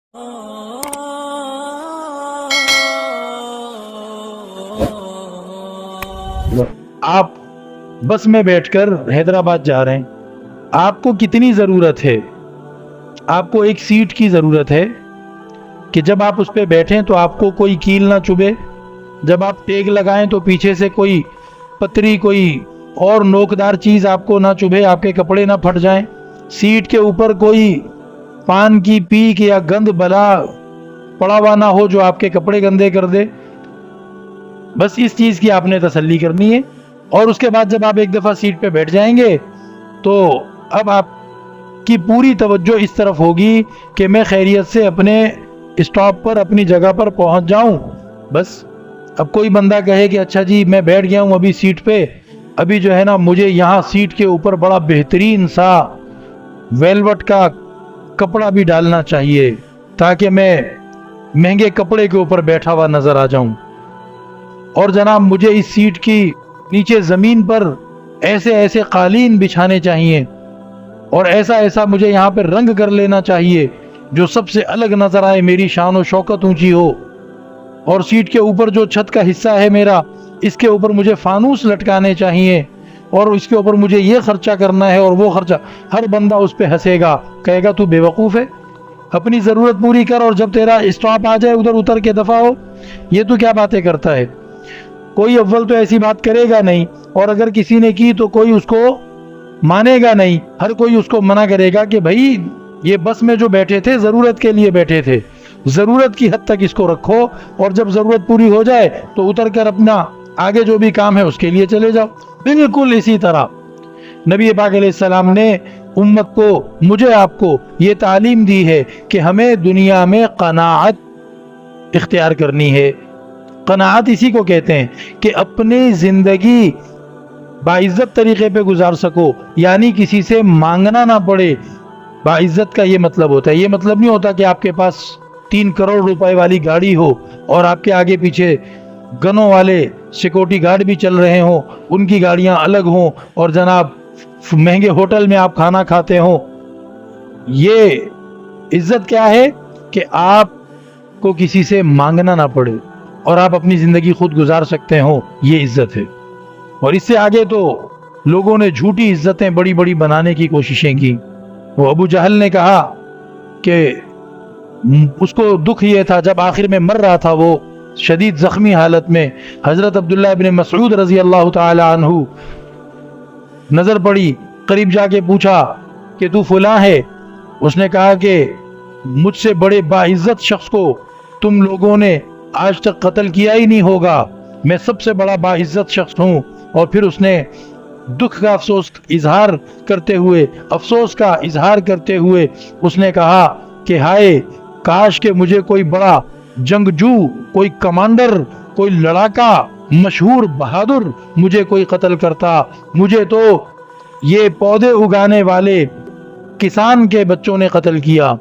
آپ بس میں بیٹھ کر حیدرآباد جا رہے ہیں، آپ کو کتنی ضرورت ہے؟ آپ کو ایک سیٹ کی ضرورت ہے کہ جب آپ اس پہ بیٹھیں تو آپ کو کوئی کیل نہ چبھے، جب آپ ٹیگ لگائیں تو پیچھے سے کوئی پتری کوئی اور نوکدار چیز آپ کو نہ چبھے، آپ کے کپڑے نہ پھٹ جائیں، سیٹ کے اوپر کوئی پان کی پیک یا گند بلا پڑا ہوا نہ ہو جو آپ کے کپڑے گندے کر دے۔ بس اس چیز کی آپ نے تسلی کرنی ہے، اور اس کے بعد جب آپ ایک دفعہ سیٹ پہ بیٹھ جائیں گے تو اب آپ کی پوری توجہ اس طرف ہوگی کہ میں خیریت سے اپنے اسٹاپ پر اپنی جگہ پر پہنچ جاؤں۔ بس اب کوئی بندہ کہے کہ اچھا جی میں بیٹھ گیا ہوں ابھی سیٹ پہ، ابھی جو ہے نا مجھے یہاں سیٹ کے اوپر بڑا بہترین سا ویلوٹ کا کپڑا بھی ڈالنا چاہیے تاکہ میں مہنگے کپڑے کے اوپر بیٹھا ہوا نظر آ جاؤں، اور جناب مجھے اس سیٹ کی نیچے زمین پر ایسے ایسے قالین بچھانے چاہیے، اور ایسا ایسا مجھے یہاں پہ رنگ کر لینا چاہیے جو سب سے الگ نظر آئے، میری شان و شوکت اونچی ہو، اور سیٹ کے اوپر جو چھت کا حصہ ہے میرا، اس کے اوپر مجھے فانوس لٹکانے چاہیے، اور اس کے اوپر مجھے یہ خرچہ کرنا ہے اور وہ خرچہ۔ ہر بندہ اس پہ ہنسے گا، کہے گا تو بے وقوف ہے، اپنی ضرورت پوری کر اور جب تیرا اسٹاپ آ جائے ادھر اتر کے دفع ہو، یہ تو کیا باتیں کرتا ہے۔ کوئی اول تو ایسی بات کرے گا نہیں، اور اگر کسی نے کی تو کوئی اس کو مانے گا نہیں، ہر کوئی اس کو منع کرے گا کہ بھائی یہ بس میں جو بیٹھے تھے ضرورت کے لیے بیٹھے تھے، ضرورت کی حد تک اس کو رکھو، اور جب ضرورت پوری ہو جائے تو اتر کر اپنا آگے جو بھی کام ہے اس کے لیے چلے جاؤ۔ بالکل اسی طرح نبی پاک علیہ السلام نے امت کو، مجھے آپ کو یہ تعلیم دی ہے کہ ہمیں دنیا میں قناعت اختیار کرنی ہے۔ قناعت اسی کو کہتے ہیں کہ اپنی زندگی باعزت طریقے پہ گزار سکو، یعنی کسی سے مانگنا نہ پڑے۔ باعزت کا یہ مطلب ہوتا ہے، یہ مطلب نہیں ہوتا کہ آپ کے پاس 3 کروڑ روپے والی گاڑی ہو اور آپ کے آگے پیچھے گنوں والے سیکورٹی گارڈ بھی چل رہے ہوں، ان کی گاڑیاں الگ ہوں، اور جناب مہنگے ہوٹل میں آپ کھانا کھاتے ہوں۔ یہ عزت کیا ہے کہ آپ کو کسی سے مانگنا نہ پڑے اور آپ اپنی زندگی خود گزار سکتے ہو، یہ عزت ہے۔ اور اس سے آگے تو لوگوں نے جھوٹی عزتیں بڑی بڑی بنانے کی کوششیں کی۔ وہ ابو جہل نے کہا کہ اس کو دکھ یہ تھا جب آخر میں مر رہا تھا، وہ شدید زخمی حالت میں، حضرت عبداللہ ابن مسعود رضی اللہ تعالی عنہ نظر پڑی، قریب جا کے پوچھا کہ تو فلاں ہے؟ اس نے کہا کہ مجھ سے بڑے باعزت شخص کو تم لوگوں نے آج تک قتل کیا ہی نہیں ہوگا، میں سب سے بڑا باعزت شخص ہوں۔ اور پھر اس نے دکھ کا افسوس کا اظہار کرتے ہوئے اس نے کہا کہ ہائے کاش کہ مجھے کوئی بڑا جنگجو، کوئی کمانڈر، کوئی لڑاکا، مشہور بہادر مجھے کوئی قتل کرتا، مجھے تو یہ پودے اگانے والے کسان کے بچوں نے قتل کیا،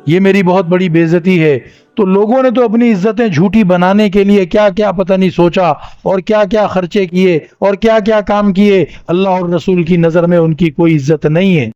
یہ میری بہت بڑی بے عزتی ہے۔ تو لوگوں نے تو اپنی عزتیں جھوٹی بنانے کے لیے کیا کیا پتہ نہیں سوچا، اور کیا کیا خرچے کیے، اور کیا کیا کام کیے۔ اللہ اور رسول کی نظر میں ان کی کوئی عزت نہیں ہے۔